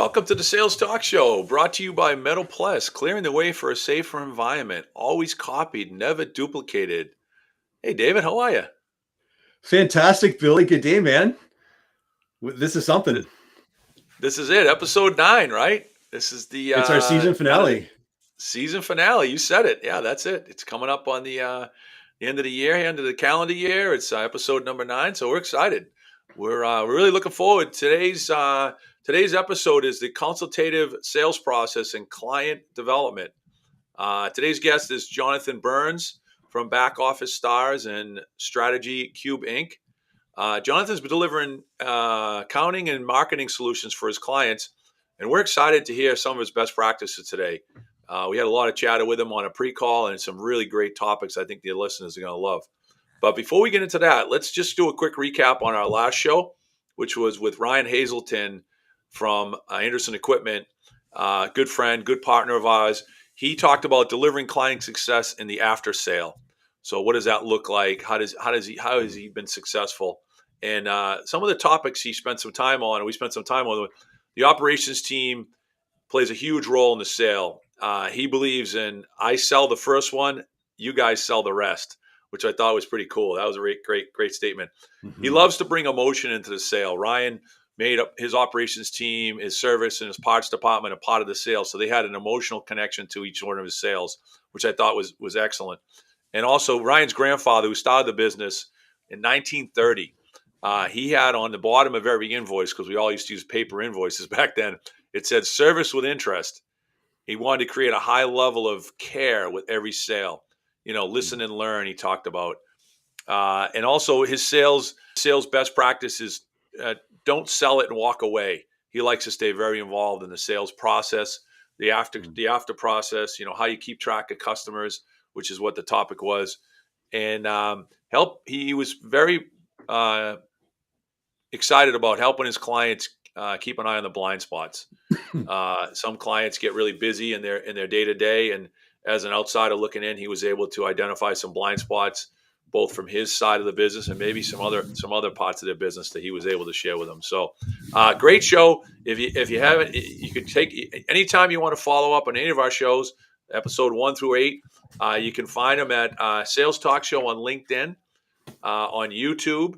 Welcome to the Sales Talk Show, brought to you by Metal Plus, clearing the way for a safer environment. Always copied, never duplicated. Hey, David, how are you? Fantastic, Billy. Good day, man. This is something. This is it, episode 9, right? This is the It's our season finale. Season finale. You said it. Yeah, that's it. It's coming up on the end of the year, end of the calendar year. It's episode number 9, so we're excited. We're really looking forward. Today's episode is the consultative sales process and client development. Today's guest is Jonathan Burns from Back Office Stars and Strategy Cube Inc. Jonathan's been delivering accounting and marketing solutions for his clients, and we're excited to hear some of his best practices today. We had a lot of chatter with him on a pre-call and some really great topics I think the listeners are going to love. But before we get into that, let's just do a quick recap on our last show, which was with Ryan Hazelton from Anderson Equipment, good friend, good partner of ours. He talked about delivering client success in the after sale. So what does that look like? How has he been successful? And some of the topics he spent some time on, and we spent some time on. The operations team plays a huge role in the sale. He believes in, I sell the first one, you guys sell the rest, which I thought was pretty cool. That was a great statement. Mm-hmm. He loves to bring emotion into the sale. Ryan made up his operations team, his service, and his parts department a part of the sale. So they had an emotional connection to each one of his sales, which I thought was excellent. And also Ryan's grandfather, who started the business in 1930, he had on the bottom of every invoice, because we all used to use paper invoices back then, it said service with interest. He wanted to create a high level of care with every sale. Listen and learn, he talked about. And also his sales best practices, don't sell it and walk away. He likes to stay very involved in the sales process, the after process, how you keep track of customers, which is what the topic was. And he was very excited about helping his clients keep an eye on the blind spots. Some clients get really busy in their day-to-day, and as an outsider looking in, he was able to identify some blind spots, both from his side of the business and maybe some other parts of their business that he was able to share with them. So, great show. If you haven't, you can take anytime you want to follow up on any of our shows, episode 1 through 8. You can find them at Sales Talk Show on LinkedIn, on YouTube,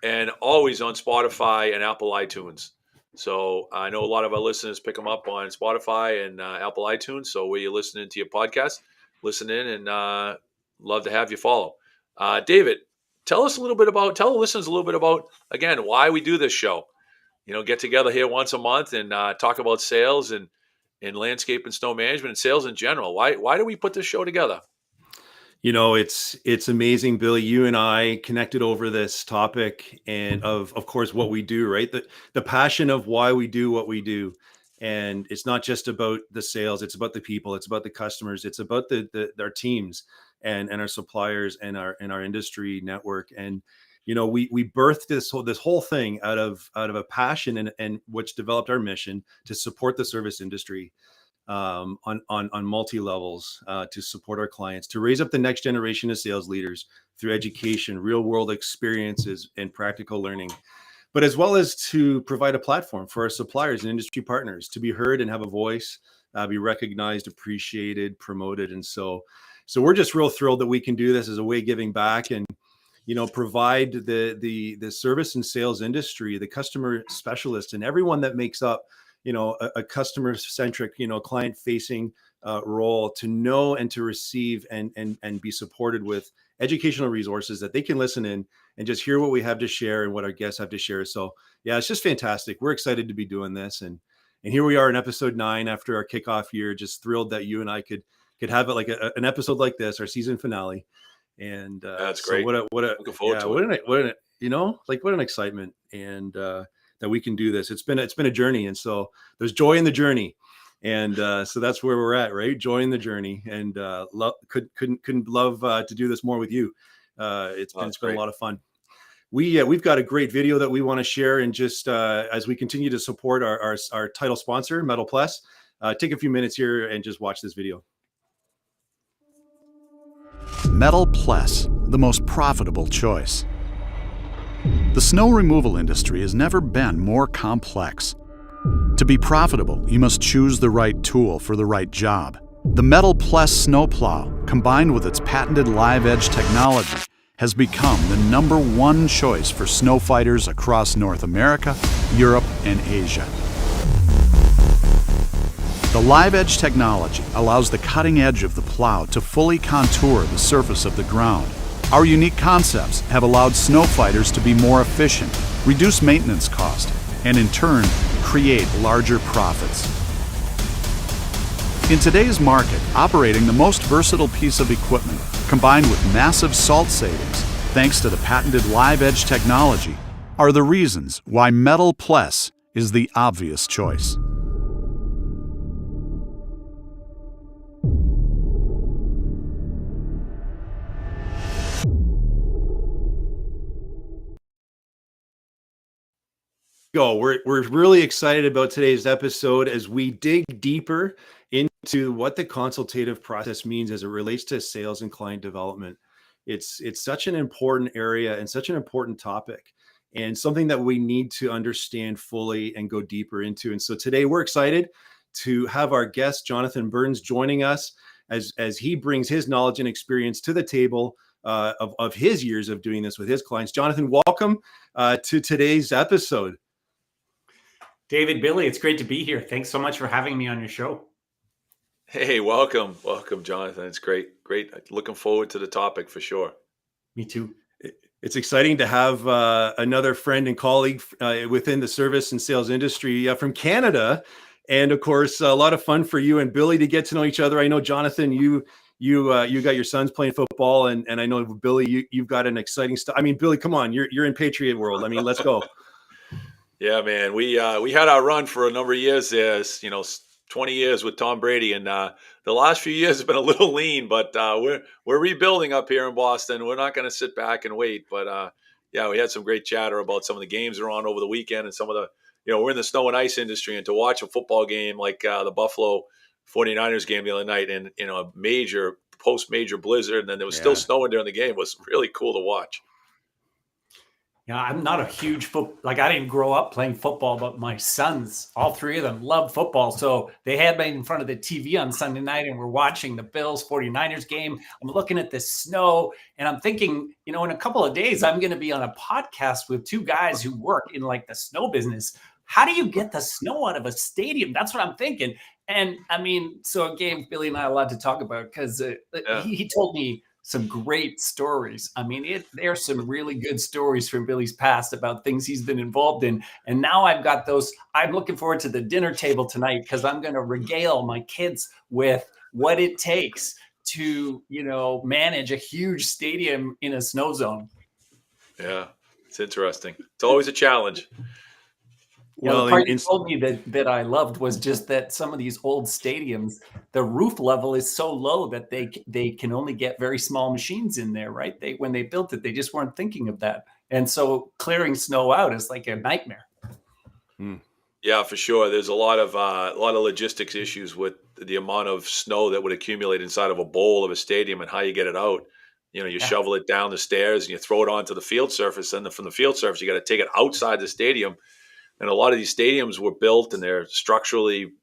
and always on Spotify and Apple iTunes. So I know a lot of our listeners pick them up on Spotify and Apple iTunes. So where you're listening to your podcast, listen in, and love to have you follow. David, tell the listeners a little bit about, again, why we do this show. Get together here once a month and talk about sales and landscape and snow management and sales in general. Why do we put this show together? It's amazing, Billy. You and I connected over this topic, and of course what we do, right? The passion of why we do what we do. And it's not just about the sales, it's about the people, it's about the customers, it's about our teams and our suppliers and our industry network. And we birthed this whole thing out of a passion and which developed our mission to support the service industry on multi levels, to support our clients, to raise up the next generation of sales leaders through education, real world experiences, and practical learning, but as well as to provide a platform for our suppliers and industry partners to be heard and have a voice, be recognized, appreciated, promoted. And so we're just real thrilled that we can do this as a way of giving back and provide the service and sales industry, the customer specialists, and everyone that makes up a customer-centric, client-facing role, to know and to receive and be supported with educational resources that they can listen in and just hear what we have to share and what our guests have to share. So yeah, it's just fantastic. We're excited to be doing this, and here we are in episode 9 after our kickoff year. Just thrilled that you and I could have it like an episode like this, our season finale. And that's great. So what an excitement, and that we can do this. It's been a journey, and so there's joy in the journey, and so that's where we're at, right? Joy in the journey, and couldn't love to do this more with you. It's been a lot of fun. We've got a great video that we want to share, and just as we continue to support our title sponsor, Metal Plus, take a few minutes here and just watch this video. Metal Plus, the most profitable choice. The snow removal industry has never been more complex. To be profitable, you must choose the right tool for the right job. The Metal Plus snowplow, combined with its patented live edge technology, has become the #1 choice for snow fighters across North America, Europe, and Asia. The live edge technology allows the cutting edge of the plow to fully contour the surface of the ground. Our unique concepts have allowed snow fighters to be more efficient, reduce maintenance cost, and in turn, create larger profits. In today's market, operating the most versatile piece of equipment, combined with massive salt savings, thanks to the patented live edge technology, are the reasons why Metal Plus is the obvious choice. We're really excited about today's episode as we dig deeper into what the consultative process means as it relates to sales and client development. It's such an important area and such an important topic, and something that we need to understand fully and go deeper into. And so today we're excited to have our guest Jonathan Burns joining us as he brings his knowledge and experience to the table of his years of doing this with his clients. Jonathan, welcome to today's episode. David, Billy, it's great to be here. Thanks so much for having me on your show. Hey, welcome, Jonathan. It's great. Looking forward to the topic for sure. Me too. It's exciting to have another friend and colleague within the service and sales industry from Canada, and of course, a lot of fun for you and Billy to get to know each other. I know, Jonathan, you got your sons playing football, and I know, Billy, you've got an exciting stuff. I mean, Billy, come on, you're in Patriot world. I mean, let's go. Yeah, man. We had our run for a number of years there, 20 years with Tom Brady, and the last few years have been a little lean, but we're rebuilding up here in Boston. We're not going to sit back and wait, but yeah, we had some great chatter about some of the games that are on over the weekend, and some of the, we're in the snow and ice industry, and to watch a football game like the Buffalo 49ers game the other night, and a major post-major blizzard, and then there was still snowing during the game, was really cool to watch. Yeah, I'm not a huge I didn't grow up playing football, but my sons, all three of them, love football. So they had me in front of the TV on Sunday night, and we're watching the Bills 49ers game. I'm looking at the snow, and I'm thinking, in a couple of days, I'm going to be on a podcast with two guys who work in like the snow business. How do you get the snow out of a stadium? That's what I'm thinking. And I mean, so it gave Billy and I a lot to talk about, because he told me some great stories. I mean, there's some really good stories from Billy's past about things he's been involved in. And now I've got those. I'm looking forward to the dinner table tonight, because I'm going to regale my kids with what it takes to, manage a huge stadium in a snow zone. Yeah, it's interesting. It's always a challenge. Well, the part you told me that I loved was just that some of these old stadiums, the roof level is so low that they can only get very small machines in there, right? When they built it, they just weren't thinking of that. And so clearing snow out is like a nightmare. Yeah, for sure. There's a lot of logistics issues with the amount of snow that would accumulate inside of a bowl of a stadium and how you get it out. You shovel it down the stairs and you throw it onto the field surface. And then from the field surface, you got to take it outside the stadium. And a lot of these stadiums were built, and they're structurally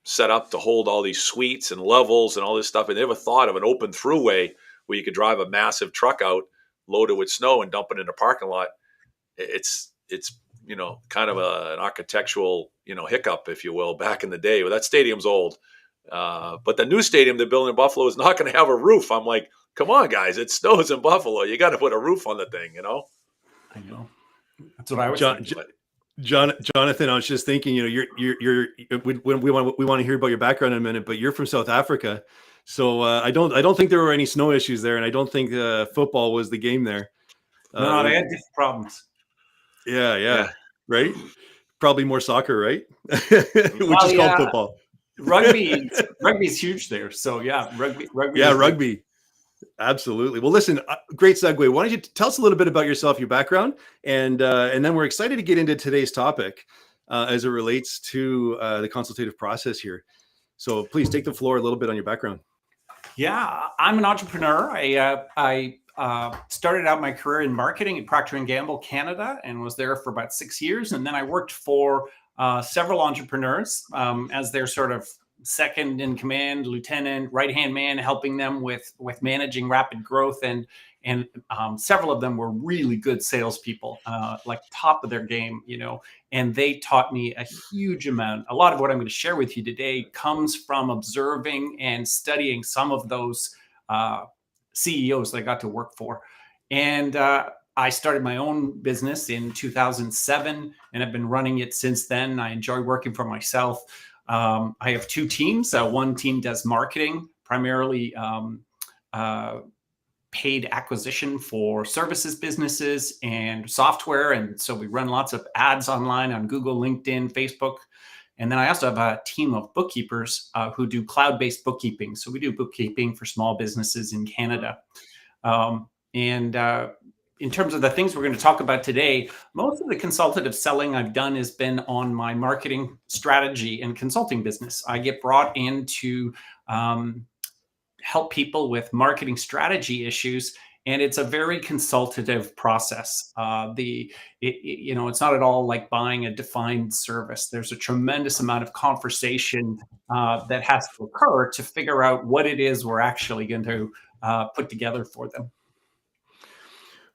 set up to hold all these suites and levels and all this stuff. And they never thought of an open throughway where you could drive a massive truck out loaded with snow and dump it in a parking lot. It's kind of an architectural, hiccup, if you will, back in the day. Well, that stadium's old. But the new stadium they're building in Buffalo is not going to have a roof. I'm like, come on, guys, it snows in Buffalo. You got to put a roof on the thing, I know. That's what I was thinking. Jonathan, I was just thinking, we want to hear about your background in a minute, but you're from South Africa, so I don't think there were any snow issues there, and I don't think football was the game there. No, they had different problems. Yeah, right. Probably more soccer, right? Which is called football. Rugby is huge there, so yeah, rugby. Yeah, rugby. Good. Absolutely. Well, listen, great segue. Why don't you tell us a little bit about yourself, your background, and then we're excited to get into today's topic as it relates to the consultative process here. So please take the floor a little bit on your background. Yeah, I'm an entrepreneur. I started out my career in marketing at Procter & Gamble Canada, and was there for about 6 years. And then I worked for several entrepreneurs as their sort of second in command, lieutenant, right-hand man, helping them with managing rapid growth. And several of them were really good salespeople, like top of their game, and they taught me a huge amount. A lot of what I'm going to share with you today comes from observing and studying some of those CEOs that I got to work for. And I started my own business in 2007 and have been running it since then. I enjoy working for myself. I have two teams. One team does marketing, primarily paid acquisition for services businesses and software. And so we run lots of ads online on Google, LinkedIn, Facebook. And then I also have a team of bookkeepers who do cloud-based bookkeeping. So we do bookkeeping for small businesses in Canada. In terms of the things we're going to talk about today, most of the consultative selling I've done has been on my marketing strategy and consulting business. I get brought in to help people with marketing strategy issues, and it's a very consultative process. It's not at all like buying a defined service. There's a tremendous amount of conversation that has to occur to figure out what it is we're actually going to put together for them.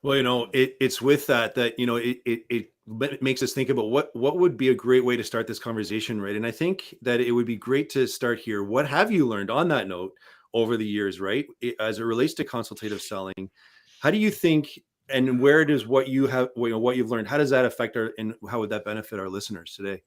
Well, it's with that it makes us think about what would be a great way to start this conversation, right? And I think that it would be great to start here. What have you learned on that note over the years, right? As it relates to consultative selling, how do you think, and where does what you have, what you've learned, how does that affect and how would that benefit our listeners today?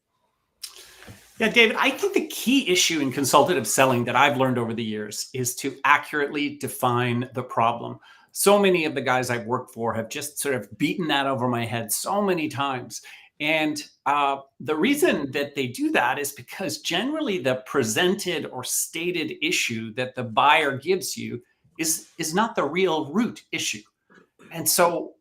Yeah, David, I think the key issue in consultative selling that I've learned over the years is to accurately define the problem. So many of the guys I've worked for have just sort of beaten that over my head so many times. And the reason that they do that is because generally the presented or stated issue that the buyer gives you is not the real root issue. And so,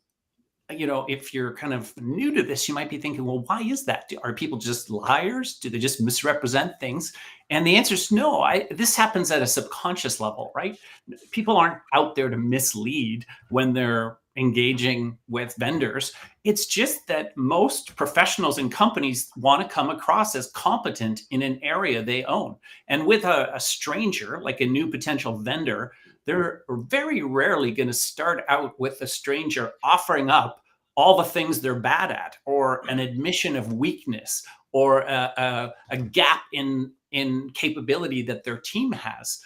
if you're kind of new to this, you might be thinking, well, why is that? Are people just liars? Do they just misrepresent things? And the answer is no. This happens at a subconscious level, right? People aren't out there to mislead when they're engaging with vendors. It's just that most professionals and companies want to come across as competent in an area they own. And with a stranger, like a new potential vendor, they're very rarely going to start out with a stranger offering up all the things they're bad at, or an admission of weakness, or a gap in capability that their team has.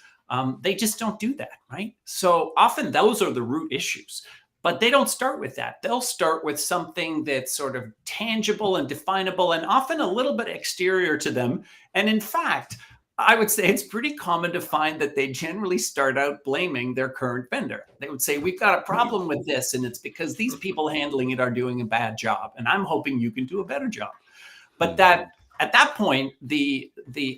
They just don't do that, right? So often those are the root issues. But they don't start with that. They'll start with something that's sort of tangible and definable and often a little bit exterior to them. And in fact, I would say it's pretty common to find that they generally start out blaming their current vendor. They would say, we've got a problem with this, and it's because these people handling it are doing a bad job, and I'm hoping you can do a better job. But that at that point, the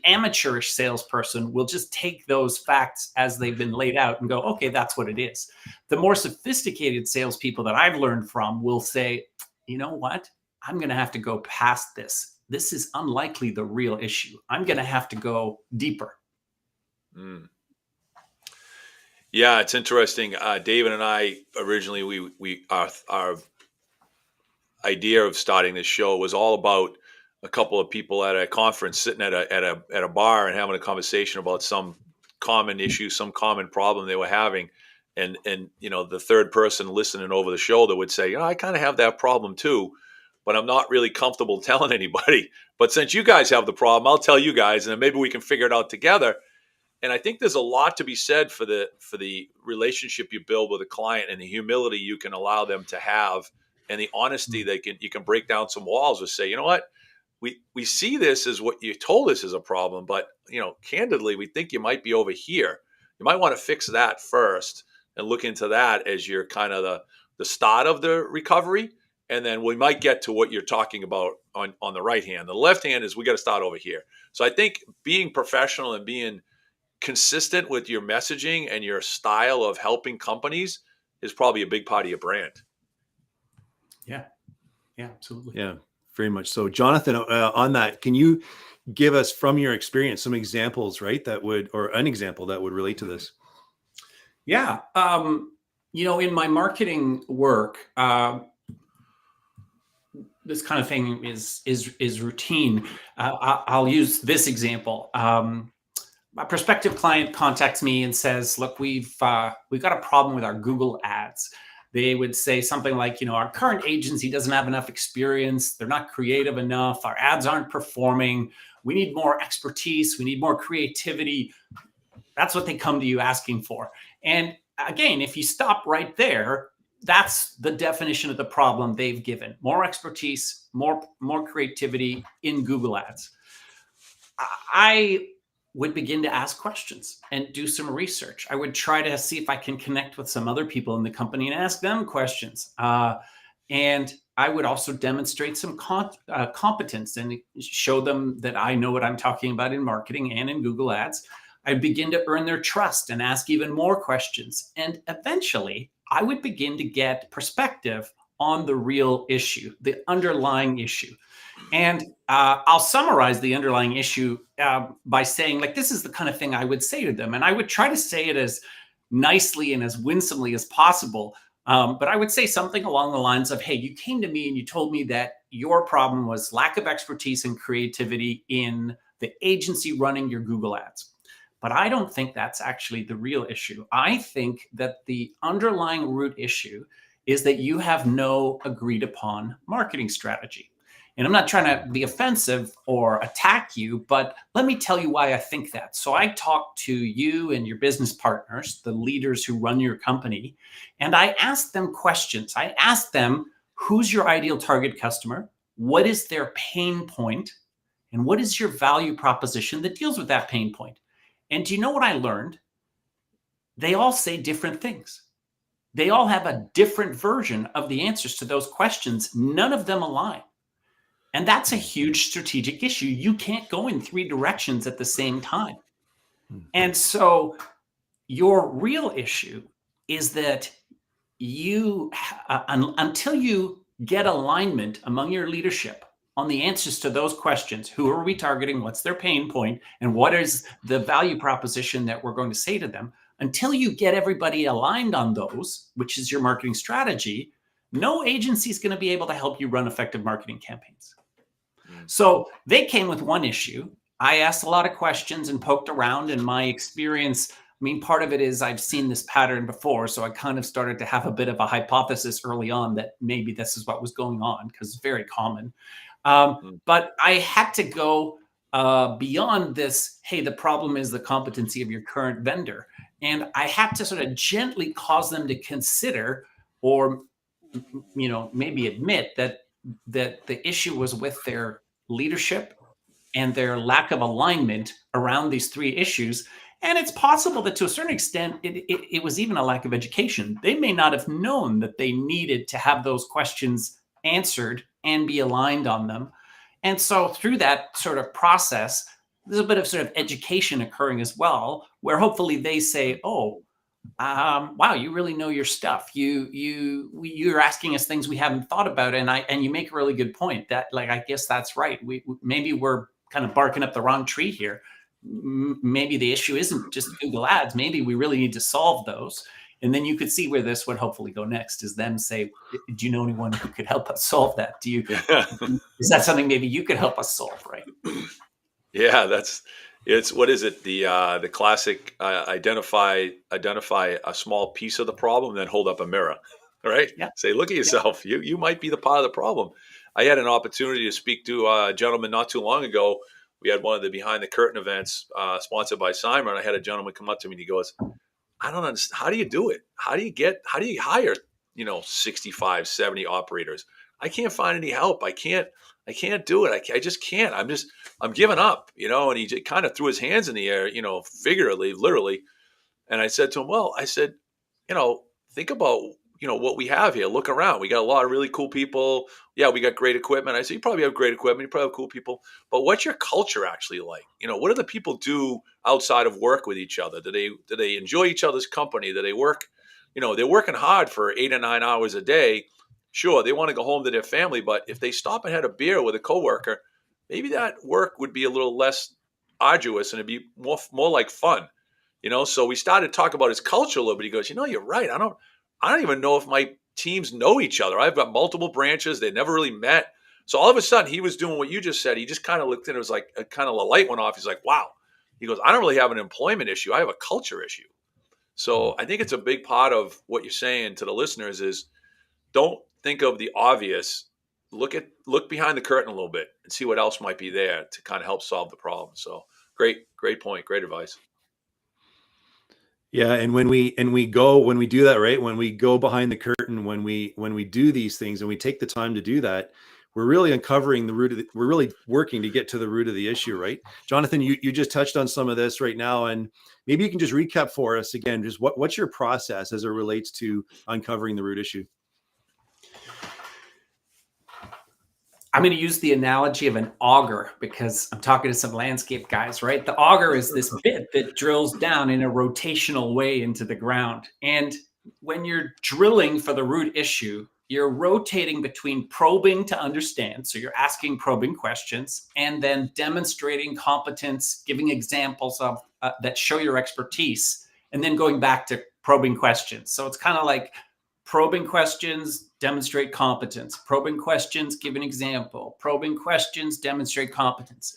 amateurish salesperson will just take those facts as they've been laid out and go, okay, that's what it is. The more sophisticated salespeople that I've learned from will say, you know what? I'm going to have to go past this. This is unlikely the real issue. I'm going to have to go deeper. Yeah, it's interesting. David and I originally, our idea of starting this show was all about a couple of people at a conference sitting at a bar and having a conversation about some common issue, some common problem they were having. And the third person listening over the shoulder would say, I kind of have that problem too, but I'm not really comfortable telling anybody. But since you guys have the problem, I'll tell you guys, and then maybe we can figure it out together. And I think there's a lot to be said for the relationship you build with a client and the humility you can allow them to have, and the honesty you can break down some walls and say, you know what, we see this as what you told us is a problem, but candidly, we think you might be over here. You might want to fix that first and look into that as your kind of the start of the recovery. And then we might get to what you're talking about on the right hand. The left hand is we got to start over here. So I think being professional and being consistent with your messaging and your style of helping companies is probably a big part of your brand. Yeah, absolutely. Yeah, very much so. Jonathan, on that, can you give us from your experience some examples, right, or an example that would relate to this? Yeah. In my marketing work, this kind of thing is routine. I'll use this example. A prospective client contacts me and says, "Look, we've got a problem with our Google ads." They would say something like, "Our current agency doesn't have enough experience. They're not creative enough. Our ads aren't performing. We need more expertise. We need more creativity." That's what they come to you asking for. And again, if you stop right there, that's the definition of the problem they've given: more expertise, more creativity in Google ads. I would begin to ask questions and do some research. I would try to see if I can connect with some other people in the company and ask them questions. And I would also demonstrate some competence and show them that I know what I'm talking about in marketing and in Google ads. I'd begin to earn their trust and ask even more questions. And eventually, I would begin to get perspective on the real issue, the underlying issue. And I'll summarize the underlying issue by saying, like, this is the kind of thing I would say to them. And I would try to say it as nicely and as winsomely as possible. But I would say something along the lines of, "Hey, you came to me and you told me that your problem was lack of expertise and creativity in the agency running your Google ads. But I don't think that's actually the real issue. I think that the underlying root issue is that you have no agreed upon marketing strategy." And I'm not trying to be offensive or attack you, but let me tell you why I think that. So I talked to you and your business partners, the leaders who run your company, and I asked them questions. I asked them, who's your ideal target customer? What is their pain point? And what is your value proposition that deals with that pain point? And do you know what I learned? They all say different things. They all have a different version of the answers to those questions. None of them align. And that's a huge strategic issue. You can't go in three directions at the same time. And so your real issue is that you, until you get alignment among your leadership on the answers to those questions, who are we targeting, what's their pain point, and what is the value proposition that we're going to say to them, until you get everybody aligned on those, which is your marketing strategy, no agency is going to be able to help you run effective marketing campaigns. So they came with one issue. I asked a lot of questions and poked around, and my experience, I mean, part of it is I've seen this pattern before. So I kind of started to have a bit of a hypothesis early on that maybe this is what was going on, because it's very common. But I had to go beyond this. Hey, the problem is the competency of your current vendor. And I had to sort of gently cause them to consider, or, maybe admit that the issue was with their leadership and their lack of alignment around these three issues. And it's possible that to a certain extent, it was even a lack of education. They may not have known that they needed to have those questions answered and be aligned on them. And so through that sort of process, there's a bit of sort of education occurring as well, where hopefully they say, "Oh, wow, you really know your stuff. You're asking us things we haven't thought about," and you make a really good point that, like, I guess that's right. Maybe we're kind of barking up the wrong tree here. Maybe the issue isn't just Google ads. Maybe we really need to solve those. And then you could see where this would hopefully go next, is them say, "Do you know anyone who could help us solve that? Is that something maybe you could help us solve?" Right? Yeah, it's what is it? The classic identify a small piece of the problem, then hold up a mirror, right? Yeah. Say, look at yourself. You might be the part of the problem. I had an opportunity to speak to a gentleman not too long ago. We had one of the behind the curtain events sponsored by Simon. I had a gentleman come up to me and he goes, "I don't understand. How do you do it? How do you hire, 65, 70 operators? I can't find any help. I can't do it. I just can't. I'm giving up," and he kind of threw his hands in the air, figuratively, literally. And I said to him, "Well," I said, think about, what we have here. Look around. We got a lot of really cool people. Yeah, we got great equipment. I said, "You probably have great equipment. You probably have cool people. But what's your culture actually like? What do the people do outside of work with each other? Do they enjoy each other's company? Do they work, they're working hard for 8 or 9 hours a day. Sure, they want to go home to their family, but if they stop and had a beer with a coworker, maybe that work would be a little less arduous and it'd be more like fun, So we started to talk about his culture a little bit. He goes, "You're right. I don't even know if my teams know each other. I've got multiple branches. They never really met. So all of a sudden he was doing what you just said. He just kind of looked at it, was like a kind of a light went off. He's like, wow. He goes, I don't really have an employment issue. I have a culture issue. So I think it's a big part of what you're saying to the listeners is don't think of the obvious. Look behind the curtain a little bit and see what else might be there to kind of help solve the problem. So great point. Great advice. Yeah, and when we do that, right? When we go behind the curtain, when we do these things and we take the time to do that, we're really uncovering the root of we're really working to get to the root of the issue, right? Jonathan, you just touched on some of this right now, and maybe you can just recap for us again, just what's your process as it relates to uncovering the root issue? I'm going to use the analogy of an auger because I'm talking to some landscape guys, right? The auger is this bit that drills down in a rotational way into the ground. And when you're drilling for the root issue, you're rotating between probing to understand. So you're asking probing questions and then demonstrating competence, giving examples of that show your expertise, and then going back to probing questions. So it's kind of like probing questions, demonstrate competence. Probing questions, give an example. Probing questions, demonstrate competence.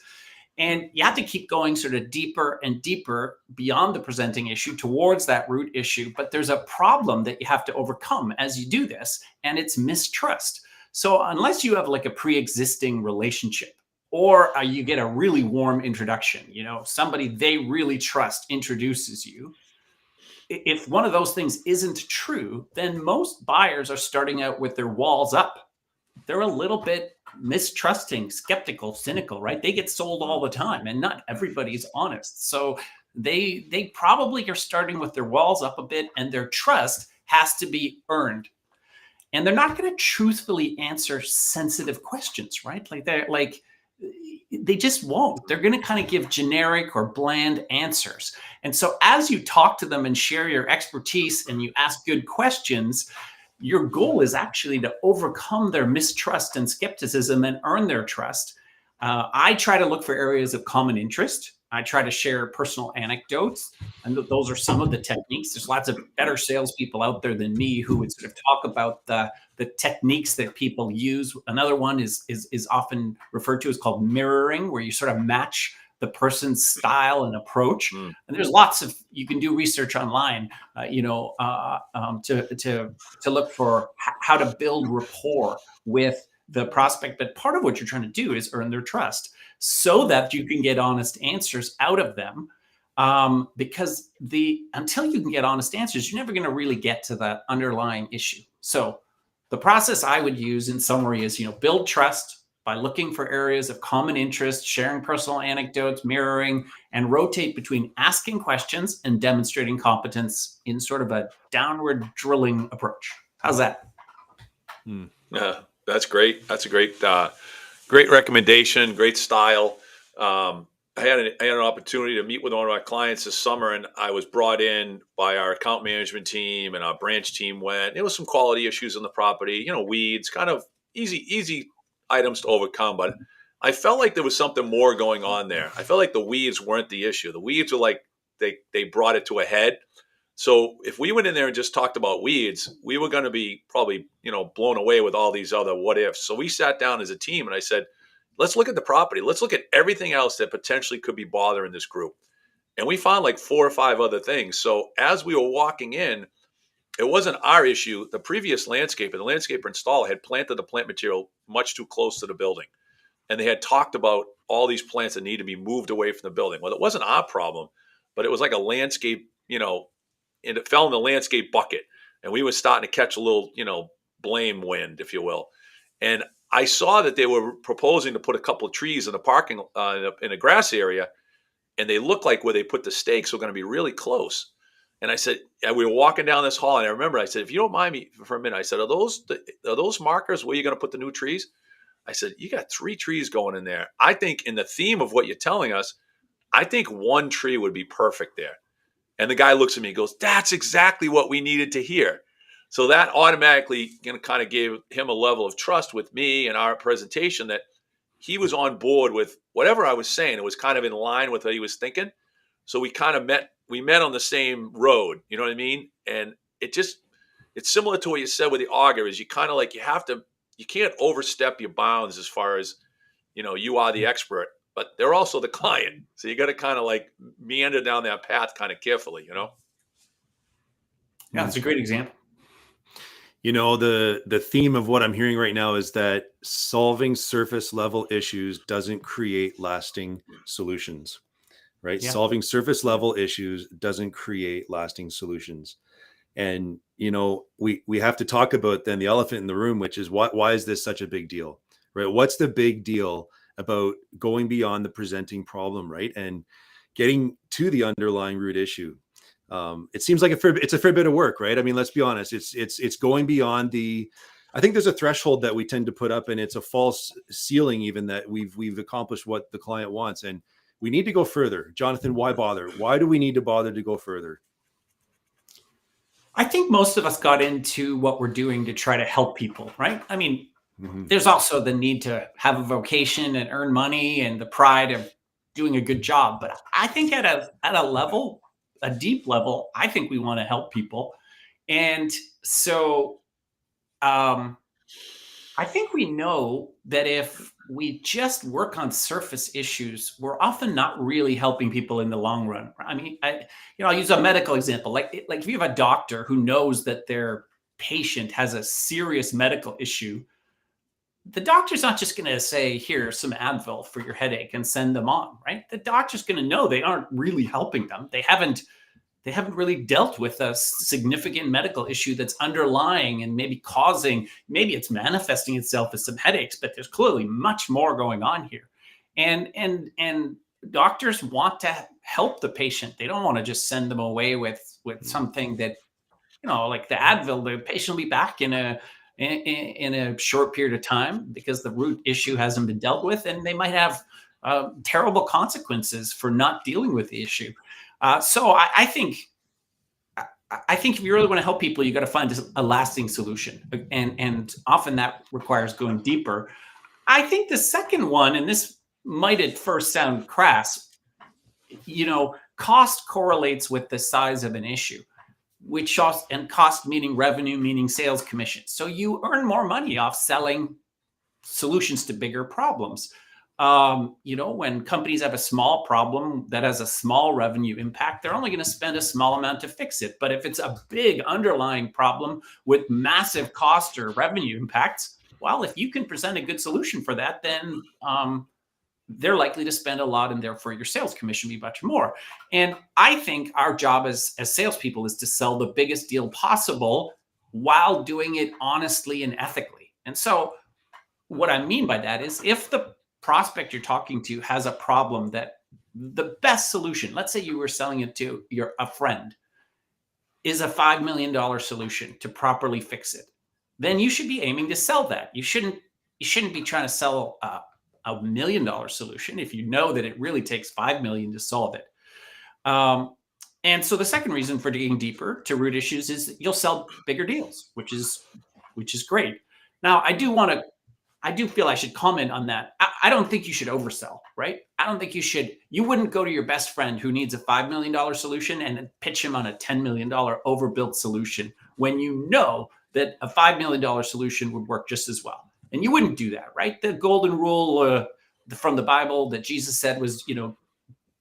And you have to keep going sort of deeper and deeper beyond the presenting issue towards that root issue. But there's a problem that you have to overcome as you do this, and it's mistrust. So unless you have like a pre-existing relationship or you get a really warm introduction, somebody they really trust introduces you, if one of those things isn't true, then most buyers are starting out with their walls up. They're a little bit mistrusting, skeptical, cynical, right? They get sold all the time and not everybody's honest. So they probably are starting with their walls up a bit, and their trust has to be earned. And they're not going to truthfully answer sensitive questions, right? They just won't. They're going to kind of give generic or bland answers. And so as you talk to them and share your expertise and you ask good questions, your goal is actually to overcome their mistrust and skepticism and earn their trust. I try to look for areas of common interest. I try to share personal anecdotes, and those are some of the techniques. There's lots of better salespeople out there than me who would sort of talk about the techniques that people use. Another one is often referred to as called mirroring, where you sort of match the person's style and approach. And there's lots of, you can do research online, to look for how to build rapport with the prospect. But part of what you're trying to do is earn their trust so that you can get honest answers out of them. Because until you can get honest answers, you're never going to really get to that underlying issue. So the process I would use in summary is, build trust by looking for areas of common interest, sharing personal anecdotes, mirroring, and rotate between asking questions and demonstrating competence in sort of a downward drilling approach. How's that? Yeah, that's great. That's a great recommendation. Great style. I had an opportunity to meet with one of our clients this summer, and I was brought in by our account management team, and our branch team went. There was some quality issues on the property, weeds, kind of easy items to overcome. But I felt like there was something more going on there. I felt like the weeds weren't the issue. The weeds were like they brought it to a head. So if we went in there and just talked about weeds, we were going to be probably blown away with all these other what ifs. So we sat down as a team, and I said, let's look at the property. Let's look at everything else that potentially could be bothering this group. And we found like 4 or 5 other things. So as we were walking in, it wasn't our issue. The previous landscaper, the landscaper installer, had planted the plant material much too close to the building. And they had talked about all these plants that need to be moved away from the building. Well, it wasn't our problem, but it was like a landscape, and it fell in the landscape bucket. And we were starting to catch a little, blame wind, if you will. And I saw that they were proposing to put a couple of trees in the parking in a grass area, and they looked like where they put the stakes were going to be really close. And I said, we were walking down this hall, and I remember I said, if you don't mind me for a minute, I said, are those markers where you're going to put the new trees? I said, you got 3 trees going in there. I think in the theme of what you're telling us, I think 1 tree would be perfect there. And the guy looks at me and goes, that's exactly what we needed to hear. So that automatically kind of gave him a level of trust with me and our presentation that he was on board with whatever I was saying. It was kind of in line with what he was thinking. So we kind of met on the same road, you know what I mean? And it just, it's similar to what you said with the auger. Is you kind of like you can't overstep your bounds as far as you are the expert, but they're also the client. So you got to kind of like meander down that path kind of carefully. Yeah, it's a great example. The theme of what I'm hearing right now is that solving surface level issues doesn't create lasting solutions, right? Yeah. Solving surface level issues doesn't create lasting solutions. And, we have to talk about then the elephant in the room, which is why is this such a big deal, right? What's the big deal about going beyond the presenting problem, right? And getting to the underlying root issue. It seems like it's a fair bit of work, right? I mean, let's be honest. It's going beyond I think there's a threshold that we tend to put up, and it's a false ceiling even that we've accomplished what the client wants. And we need to go further. Jonathan, why bother? Why do we need to bother to go further? I think most of us got into what we're doing to try to help people, right? I mean, there's also the need to have a vocation and earn money and the pride of doing a good job. But I think at a level, a deep level, I think we want to help people. And so I think we know that if we just work on surface issues, we're often not really helping people in the long run. I mean, I'll use a medical example. Like if you have a doctor who knows that their patient has a serious medical issue, the doctor's not just going to say, here's some Advil for your headache and send them on, right? The doctor's going to know they aren't really helping them. They haven't really dealt with a significant medical issue that's underlying and maybe it's manifesting itself as some headaches, but there's clearly much more going on here. And doctors want to help the patient. They don't want to just send them away with something that, like the Advil, the patient will be back in a short period of time because the root issue hasn't been dealt with, and they might have terrible consequences for not dealing with the issue. So I think if you really want to help people, you got to find a lasting solution, and often that requires going deeper. I think the second one, and this might at first sound crass, cost correlates with the size of an issue, and cost meaning revenue, meaning sales commission. So you earn more money off selling solutions to bigger problems. When companies have a small problem that has a small revenue impact, they're only going to spend a small amount to fix it. But if it's a big underlying problem with massive cost or revenue impacts, well, if you can present a good solution for that, then they're likely to spend a lot, and therefore your sales commission be much more. And I think our job as salespeople is to sell the biggest deal possible while doing it honestly and ethically. And so what I mean by that is if the prospect you're talking to has a problem that the best solution, let's say you were selling it to a friend, is a $5 million solution to properly fix it, then you should be aiming to sell that. You shouldn't be trying to sell a $1 million solution if you know that it really takes $5 million to solve it. And so the second reason for digging deeper to root issues is that you'll sell bigger deals, which is great. Now, I do feel I should comment on that. I don't think you should oversell, right? I don't think you wouldn't go to your best friend who needs a $5 million solution and then pitch him on a $10 million overbuilt solution when you know that a $5 million solution would work just as well. And you wouldn't do that, right? The golden rule from the Bible that Jesus said was, do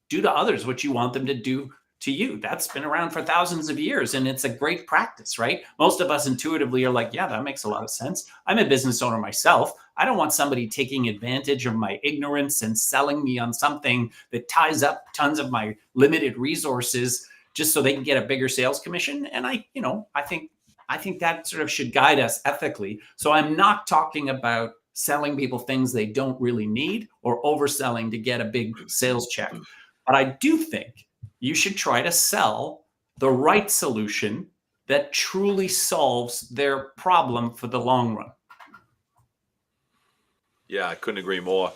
to others what you want them to do to you. That's been around for thousands of years, and it's a great practice, right? Most of us intuitively are like, yeah, that makes a lot of sense. I'm a business owner myself. I don't want somebody taking advantage of my ignorance and selling me on something that ties up tons of my limited resources just so they can get a bigger sales commission. And I think that sort of should guide us ethically. So I'm not talking about selling people things they don't really need or overselling to get a big sales check. But I do think you should try to sell the right solution that truly solves their problem for the long run. Yeah, I couldn't agree more.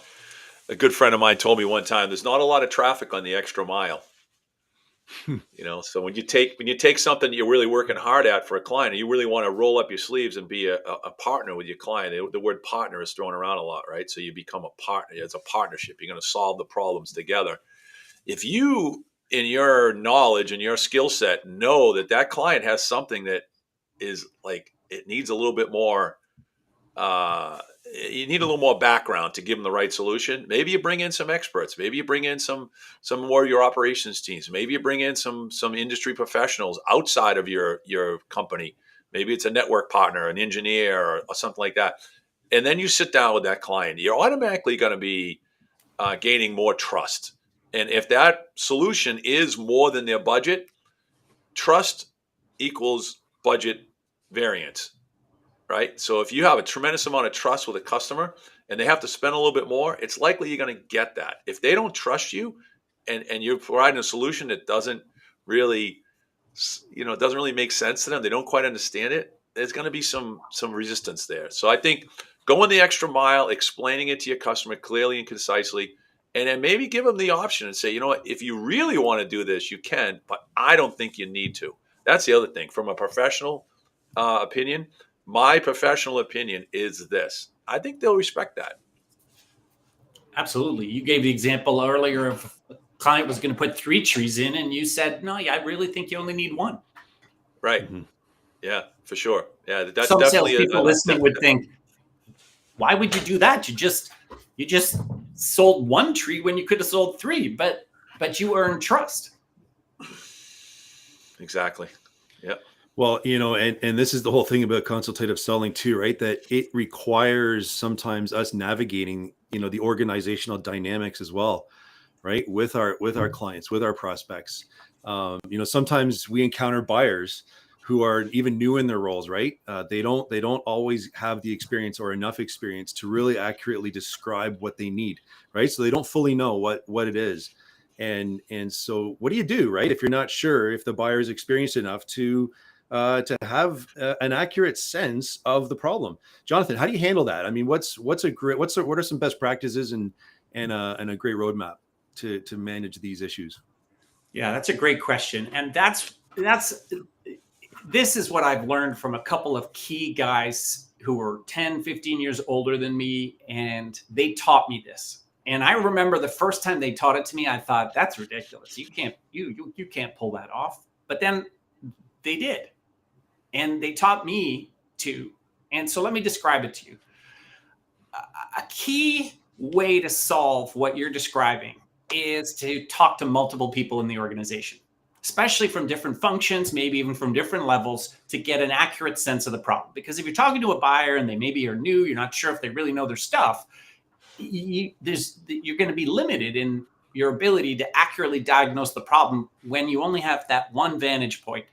A good friend of mine told me one time, there's not a lot of traffic on the extra mile. So when you take something you're really working hard at for a client, and you really want to roll up your sleeves and be a partner with your client, the word partner is thrown around a lot, right? So you become a partner. It's a partnership. You're going to solve the problems together. If you, in your knowledge and your skill set, know that client has something that is like, it needs a little bit more. You need a little more background to give them the right solution. Maybe you bring in some experts. Maybe you bring in some more of your operations teams. Maybe you bring in some industry professionals outside of your company. Maybe it's a network partner, an engineer, or something like that. And then you sit down with that client. You're automatically going to be gaining more trust. And if that solution is more than their budget, trust equals budget variance, right? So if you have a tremendous amount of trust with a customer and they have to spend a little bit more, it's likely you're going to get that. If they don't trust you and you're providing a solution that doesn't really, doesn't really make sense to them, they don't quite understand it, there's going to be some resistance there. So I think going the extra mile, explaining it to your customer clearly and concisely, and then maybe give them the option and say, you know what, if you really want to do this, you can, but I don't think you need to. That's the other thing. From a professional opinion, my professional opinion is this. I think they'll respect that. Absolutely. You gave the example earlier of a client was going to put 3 trees in, and you said, no, I really think you only need 1. Right. Mm-hmm. Yeah, for sure. Yeah, that's some definitely people listening would think, why would you do that? You just sold 1 tree when you could have sold 3, but you earned trust. Exactly. Yeah. Well, and this is the whole thing about consultative selling too, right? That it requires sometimes us navigating, the organizational dynamics as well, right? With our clients, with our prospects. Sometimes we encounter buyers who are even new in their roles, right? They don't always have the experience or enough experience to really accurately describe what they need, right? So they don't fully know what it is. And so what do you do, right? If you're not sure if the buyer is experienced enough to have an accurate sense of the problem. Jonathan, how do you handle that? I mean, what are some best practices and a great roadmap to manage these issues? Yeah, that's a great question. And this is what I've learned from a couple of key guys who are 10, 15 years older than me, and they taught me this. And I remember the first time they taught it to me, I thought, that's ridiculous. You can't pull that off. But then they did. And they taught me to. And so let me describe it to you. A key way to solve what you're describing is to talk to multiple people in the organization, especially from different functions, maybe even from different levels, to get an accurate sense of the problem. Because if you're talking to a buyer and they maybe are new, you're not sure if they really know their stuff, you're going to be limited in your ability to accurately diagnose the problem when you only have that one vantage point.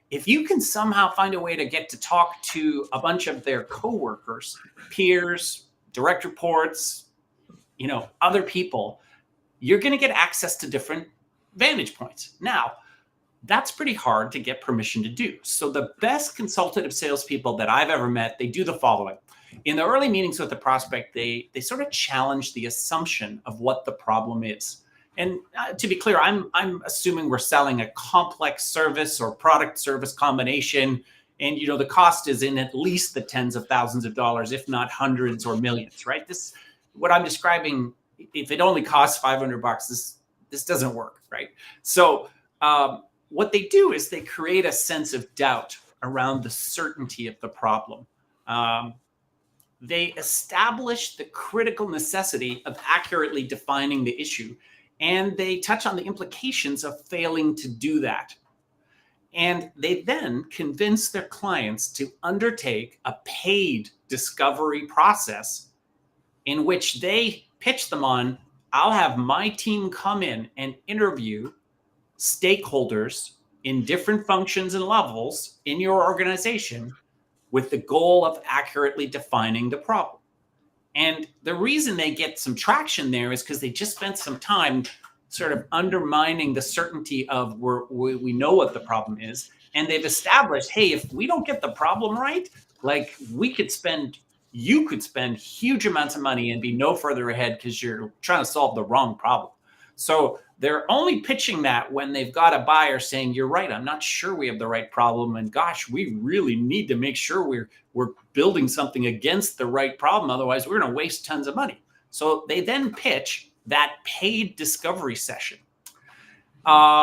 If you can somehow find a way to get to talk to a bunch of their coworkers, peers, direct reports, other people, you're going to get access to different vantage points. Now, that's pretty hard to get permission to do. So the best consultative salespeople that I've ever met, they do the following. In the early meetings with the prospect, they sort of challenge the assumption of what the problem is. And to be clear, I'm assuming we're selling a complex service or product service combination. And, the cost is in at least the tens of thousands of dollars, if not hundreds or millions, right? What I'm describing, if it only costs $500, this doesn't work, right? So what they do is they create a sense of doubt around the certainty of the problem. They establish the critical necessity of accurately defining the issue, and they touch on the implications of failing to do that. And they then convince their clients to undertake a paid discovery process in which they pitch them on, I'll have my team come in and interview stakeholders in different functions and levels in your organization with the goal of accurately defining the problem. And the reason they get some traction there is because they just spent some time sort of undermining the certainty of we know what the problem is. And they've established, hey, if we don't get the problem right, like you could spend huge amounts of money and be no further ahead because you're trying to solve the wrong problem. So they're only pitching that when they've got a buyer saying, you're right, I'm not sure we have the right problem. And gosh, we really need to make sure we're building something against the right problem. Otherwise, we're going to waste tons of money. So they then pitch that paid discovery session. The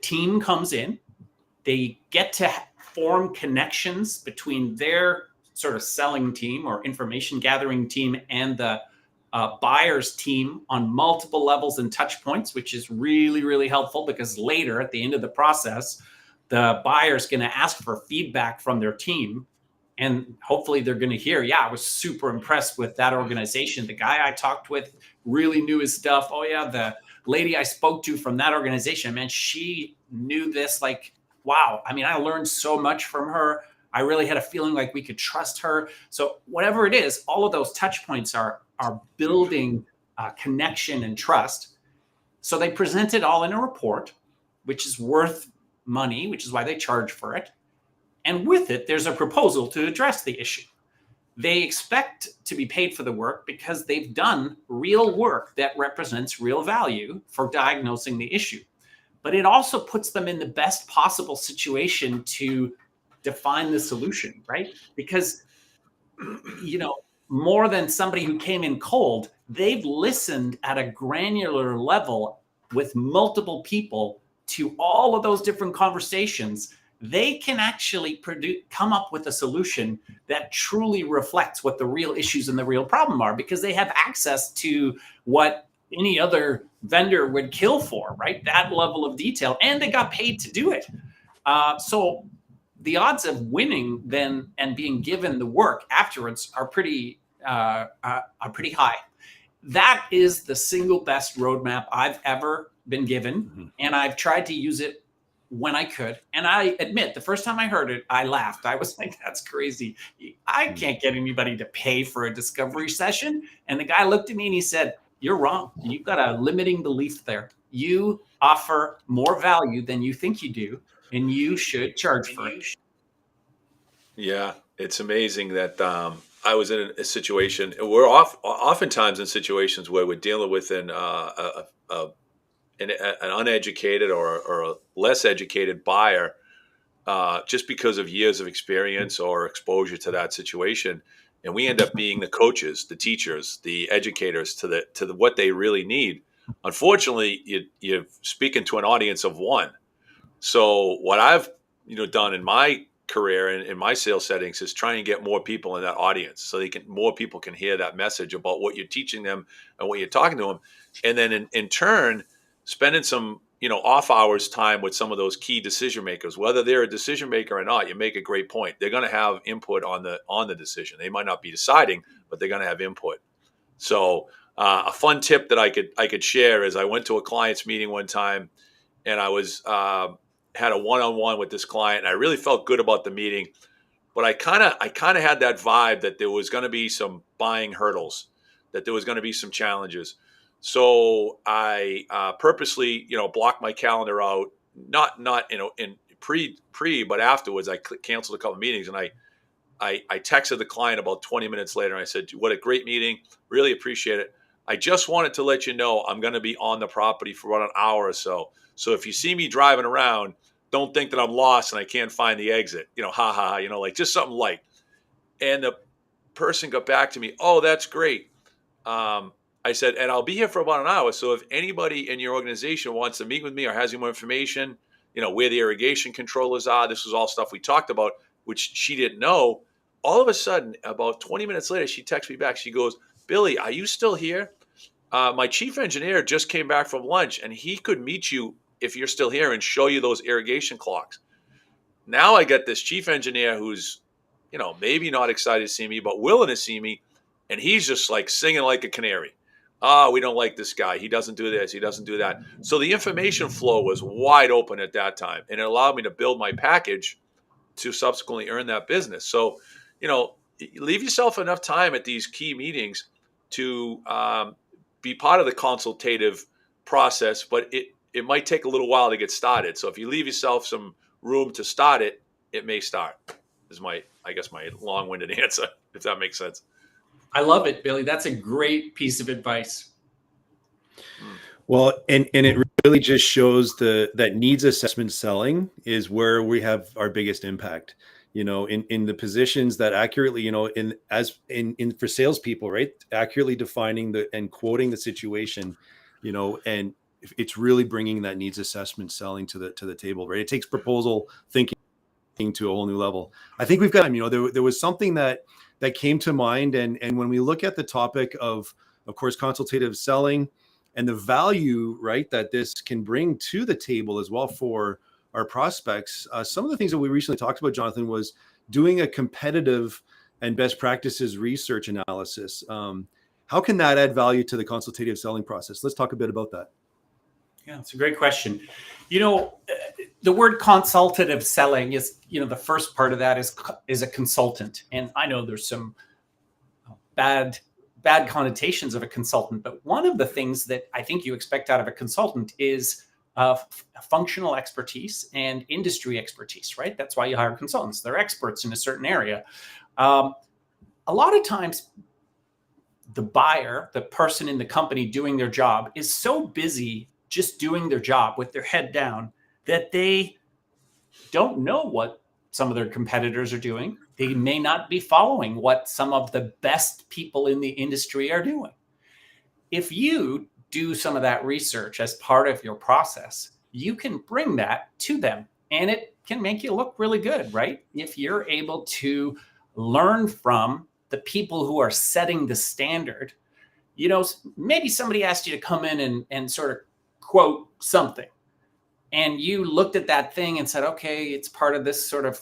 team comes in, they get to form connections between their sort of selling team or information gathering team and the buyer's team on multiple levels and touch points, which is really, really helpful, because later at the end of the process, the buyer's going to ask for feedback from their team. And hopefully they're going to hear, yeah, I was super impressed with that organization. The guy I talked with really knew his stuff. Oh yeah, the lady I spoke to from that organization, man, she knew this. Like, wow. I mean, I learned so much from her. I really had a feeling like we could trust her. So whatever it is, all of those touch points are building connection and trust. So they present it all in a report, which is worth money, which is why they charge for it. And with it, there's a proposal to address the issue. They expect to be paid for the work because they've done real work that represents real value for diagnosing the issue. But it also puts them in the best possible situation to define the solution, right? Because, you know, more than somebody who came in cold, they've listened at a granular level with multiple people to all of those different conversations. They can actually come up with a solution that truly reflects what the real issues and the real problem are, because they have access to what any other vendor would kill for, right? That level of detail, and they got paid to do it. So the odds of winning then and being given the work afterwards are pretty high. That is the single best roadmap I've ever been given, and I've tried to use it when I could. And I admit, the first time I heard it, I laughed. I was like, that's crazy. I can't get anybody to pay for a discovery session. And the guy looked at me and he said, you're wrong. You've got a limiting belief there. You offer more value than you think you do, and you should charge for it. Yeah, it's amazing that I was in a situation. We're oftentimes in situations where we're dealing with an uneducated or a less educated buyer, just because of years of experience or exposure to that situation, and we end up being the coaches, the teachers, the educators to the what they really need. Unfortunately, you're speaking to an audience of one. So what I've done in my career and in my sales settings is trying to get more people in that audience, so more people can hear that message about what you're teaching them and what you're talking to them, and then in turn spending some off hours time with some of those key decision makers. Whether they're a decision maker or not, you make a great point. They're going to have input on the decision. They might not be deciding, but they're going to have input. So a fun tip that I could share is, I went to a client's meeting one time, and I was had a one-on-one with this client, and I really felt good about the meeting, but I kind of had that vibe that there was going to be some buying hurdles, that there was going to be some challenges. So I purposely, blocked my calendar out, not in pre, but afterwards. I canceled a couple of meetings, and I texted the client about 20 minutes later, and I said, "What a great meeting! Really appreciate it. I just wanted to let you know I'm going to be on the property for about an hour or so. So if you see me driving around, don't think that I'm lost and I can't find the exit. Ha ha ha. Like just something light." And the person got back to me, "Oh, that's great." I said, "And I'll be here for about an hour. So if anybody in your organization wants to meet with me or has any more information, where the irrigation controllers are," this was all stuff we talked about, which she didn't know. All of a sudden, about 20 minutes later, she texts me back. She goes, "Billy, are you still here? My chief engineer just came back from lunch, and he could meet you if you're still here and show you those irrigation clocks." Now I got this chief engineer who's, maybe not excited to see me, but willing to see me. And he's just like singing like a canary. We don't like this guy. He doesn't do this. He doesn't do that. So the information flow was wide open at that time, and it allowed me to build my package to subsequently earn that business. So, leave yourself enough time at these key meetings to be part of the consultative process, but it might take a little while to get started. So if you leave yourself some room to start it, it may start. Is my long-winded answer, if that makes sense. I love it, Billy. That's a great piece of advice. Well, and it really just shows that needs assessment selling is where we have our biggest impact. In the positions that accurately, for salespeople, right, accurately defining and quoting the situation, and it's really bringing that needs assessment selling to the table, right? It takes proposal thinking to a whole new level. I think we've got, there was something that came to mind. And when we look at the topic of course, consultative selling and the value, right, that this can bring to the table as well for our prospects. Some of the things that we recently talked about, Jonathan, was doing a competitive and best practices research analysis. How can that add value to the consultative selling process? Let's talk a bit about that. Yeah, it's a great question. The word consultative selling is, the first part of that is a consultant. And I know there's some bad connotations of a consultant, but one of the things that I think you expect out of a consultant is functional expertise and industry expertise, right? That's why you hire consultants. They're experts in a certain area. A lot of times, the buyer, the person in the company doing their job, is so busy just doing their job with their head down that they don't know what some of their competitors are doing. They may not be following what some of the best people in the industry are doing. If you do some of that research as part of your process, you can bring that to them, and it can make you look really good, right? If you're able to learn from the people who are setting the standard, maybe somebody asked you to come in and sort of quote something, and you looked at that thing and said, okay, it's part of this sort of,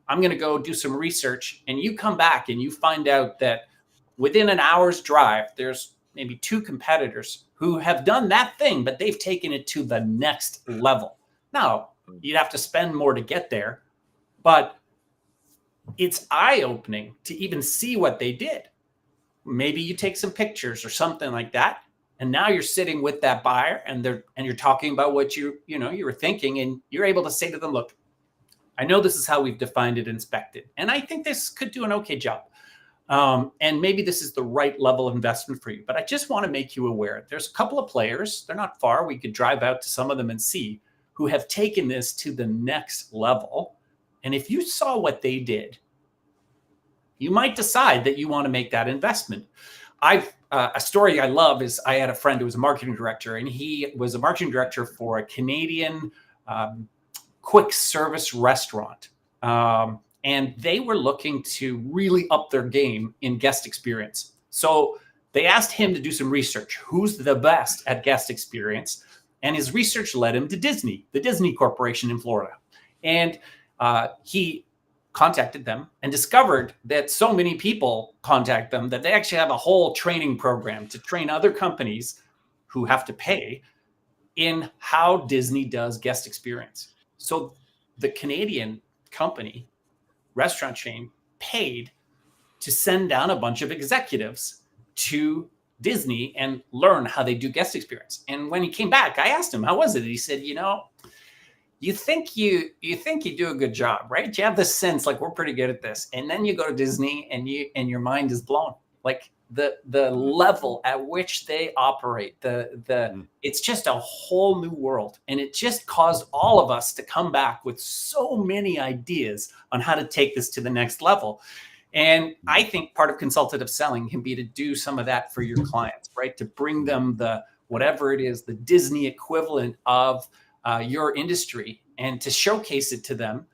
I'm going to go do some research. And you come back and you find out that within an hour's drive, there's maybe 2 competitors who have done that thing, but they've taken it to the next level. Now, you'd have to spend more to get there, but it's eye-opening to even see what they did. Maybe you take some pictures or something like that, and now you're sitting with that buyer and you're talking about what you were thinking, and you're able to say to them, look, I know this is how we've defined it and spec'd it, and I think this could do an okay job. And maybe this is the right level of investment for you, but I just want to make you aware. There's a couple of players, they're not far. We could drive out to some of them and see, who have taken this to the next level. And if you saw what they did, you might decide that you want to make that investment. A story I love is I had a friend who was a marketing director, and he was a marketing director for a Canadian quick service restaurant. And they were looking to really up their game in guest experience. So they asked him to do some research. Who's the best at guest experience? And his research led him to Disney, the Disney Corporation in Florida. And he contacted them and discovered that so many people contact them that they actually have a whole training program to train other companies who have to pay in how Disney does guest experience. So the Canadian company, restaurant chain, paid to send down a bunch of executives to Disney and learn how they do guest experience. And when he came back, I asked him, how was it? And he said, you think you do a good job, right? You have this sense like we're pretty good at this. And then you go to Disney and your mind is blown. Like the level at which they operate, it's just a whole new world. And it just caused all of us to come back with so many ideas on how to take this to the next level. And I think part of consultative selling can be to do some of that for your clients, right? To bring them whatever it is, the Disney equivalent of your industry, and to showcase it to them,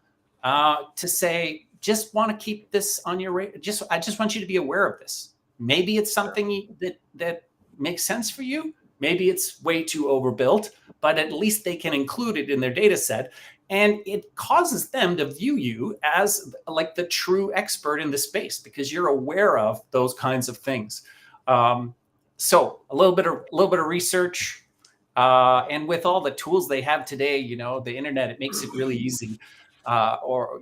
to say, just want to keep this on your radar. I just want you to be aware of this. Maybe it's something that makes sense for you. Maybe it's way too overbuilt, but at least they can include it in their data set. And it causes them to view you as like the true expert in the space because you're aware of those kinds of things. So a little bit of research, and with all the tools they have today, the internet, it makes it really easy. Or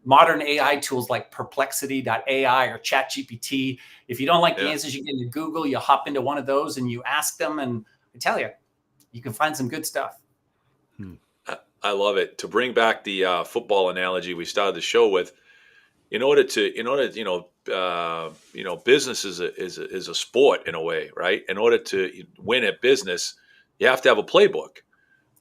modern AI tools like Perplexity.ai or ChatGPT. If you don't like the answers you get into Google, you hop into one of those and you ask them, and I tell you, you can find some good stuff. I love it. To bring back the football analogy we started the show with, business is a sport in a way, right? In order to win at business, you have to have a playbook.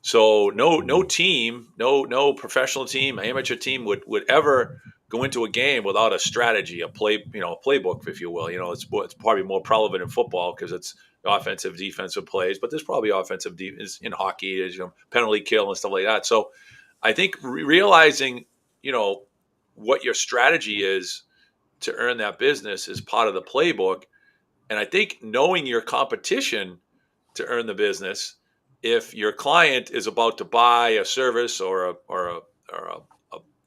So no team, no professional team, amateur team would ever go into a game without a strategy, a playbook, if you will. It's probably more prevalent in football because it's offensive, defensive plays, but there's probably offensive defense in hockey, as penalty kill and stuff like that. So I think realizing, what your strategy is to earn that business is part of the playbook. And I think knowing your competition to earn the business, if your client is about to buy a service or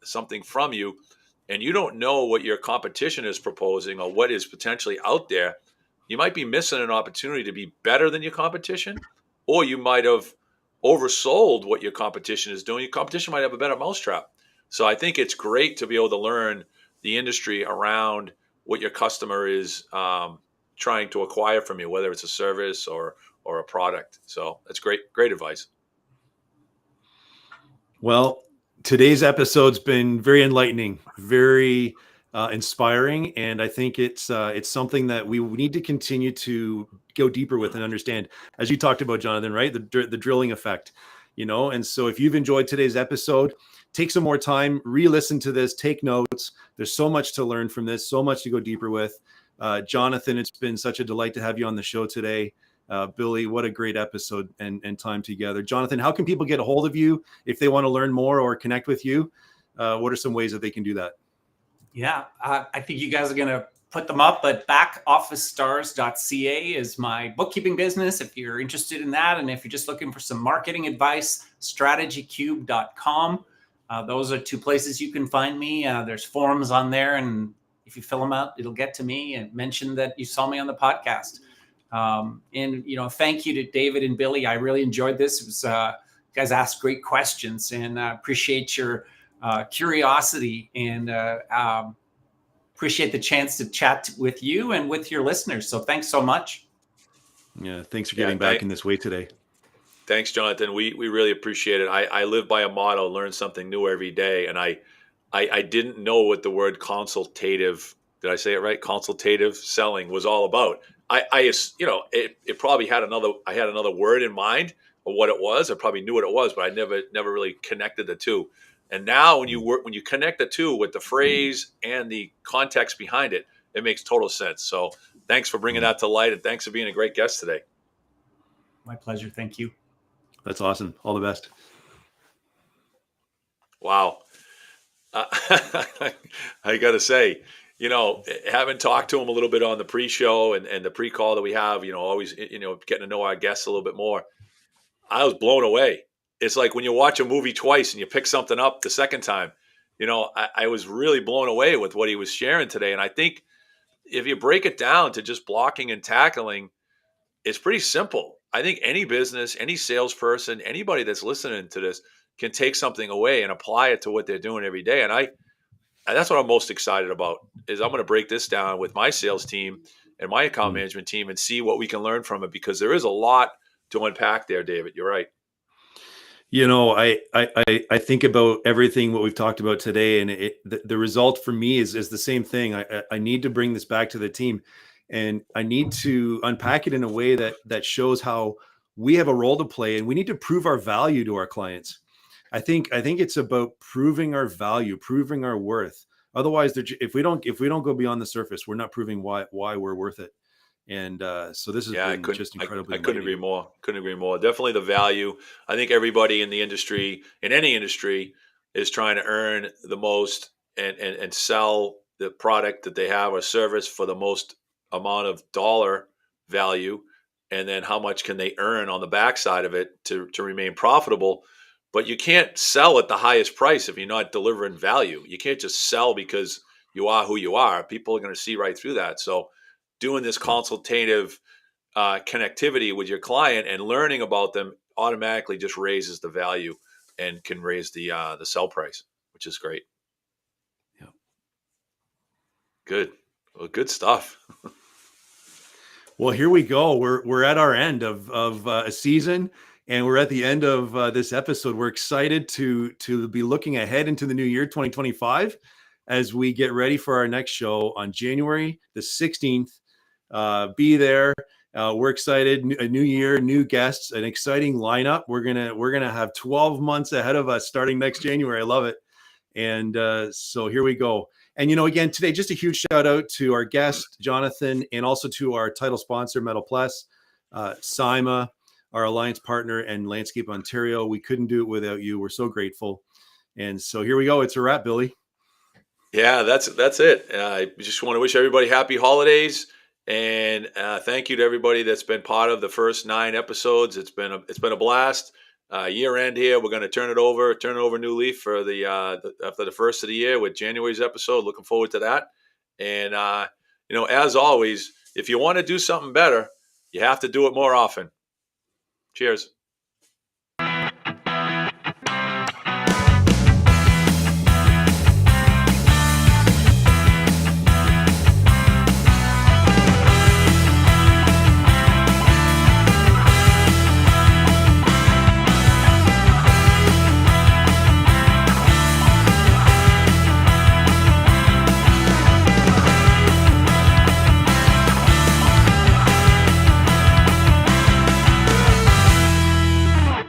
something from you, and you don't know what your competition is proposing or what is potentially out there, you might be missing an opportunity to be better than your competition, or you might have oversold what your competition is doing. Your competition might have a better mousetrap. So I think it's great to be able to learn the industry around what your customer is trying to acquire from you, whether it's a service or a product. So that's great advice. Well, today's episode's been very enlightening, very inspiring, and I think it's something that we need to continue to go deeper with and understand, as you talked about, Jonathan, right? The drilling effect, And so, if you've enjoyed today's episode, take some more time, re-listen to this, take notes. There's so much to learn from this, so much to go deeper with. Jonathan, it's been such a delight to have you on the show today. Billy, what a great episode and time together. Jonathan, how can people get a hold of you if they want to learn more or connect with you? What are some ways that they can do that? Yeah, I think you guys are going to put them up, but backofficestars.ca is my bookkeeping business if you're interested in that. And if you're just looking for some marketing advice, strategycube.com. Those are two places you can find me. There's forums on there, and if you fill them out, it'll get to me and mention that you saw me on the podcast. And thank you to David and Billy. I really enjoyed this. It was, you guys asked great questions, and appreciate your curiosity, and appreciate the chance to chat with you and with your listeners. So thanks so much. Yeah, thanks for getting back in this way today. Thanks, Jonathan. We really appreciate it. I live by a motto: learn something new every day. And I didn't know what the word consultative, did I say it right? Consultative selling was all about. It probably had another word in mind of what it was. I probably knew what it was, but I never really connected the two. And now when you connect the two with the phrase and the context behind it, it makes total sense. So thanks for bringing that to light, and thanks for being a great guest today. My pleasure. Thank you. That's awesome. All the best. Wow. I got to say, having talked to him a little bit on the pre-show and the pre-call that we have, always, getting to know our guests a little bit more, I was blown away. It's like when you watch a movie twice and you pick something up the second time, I was really blown away with what he was sharing today. And I think if you break it down to just blocking and tackling, it's pretty simple. I think any business, any salesperson, anybody that's listening to this can take something away and apply it to what they're doing every day. And that's what I'm most excited about, is I'm going to break this down with my sales team and my account management team and see what we can learn from it, because there is a lot to unpack there, David. You're right. I think about everything what we've talked about today, and the result for me is the same thing. I need to bring this back to the team, and I need to unpack it in a way that shows how we have a role to play, and we need to prove our value to our clients. I think it's about proving our value, proving our worth. Otherwise, if we don't go beyond the surface, we're not proving why we're worth it. And so this has been just incredibly. I couldn't agree more. Definitely the value. I think everybody in the industry, in any industry, is trying to earn the most and sell the product that they have or service for the most amount of dollar value, and then how much can they earn on the backside of it to remain profitable. But you can't sell at the highest price if you're not delivering value. You can't just sell because you are who you are. People are going to see right through that. So doing this consultative connectivity with your client and learning about them automatically just raises the value and can raise the sell price, which is great. Yeah. Good. Well, good stuff. Well, here we go. We're at our end of a season, and we're at the end of this episode. We're excited to be looking ahead into the new year, 2025, as we get ready for our next show on January the 16th. Be there. We're excited. A new year, new guests, an exciting lineup. We're gonna have 12 months ahead of us starting next January. I love it. And so here we go. And, again, today, just a huge shout out to our guest, Jonathan, and also to our title sponsor, Metal Plus, Sima, our alliance partner, and Landscape Ontario. We couldn't do it without you. We're so grateful. And so here we go. It's a wrap, Billy. Yeah, that's it. I just want to wish everybody happy holidays, and thank you to everybody that's been part of the first 9 episodes. It's been a blast. Year end here, we're going to turn it over a new leaf for the after the first of the year with January's episode. Looking forward to that. And as always, if you want to do something better, you have to do it more often. Cheers.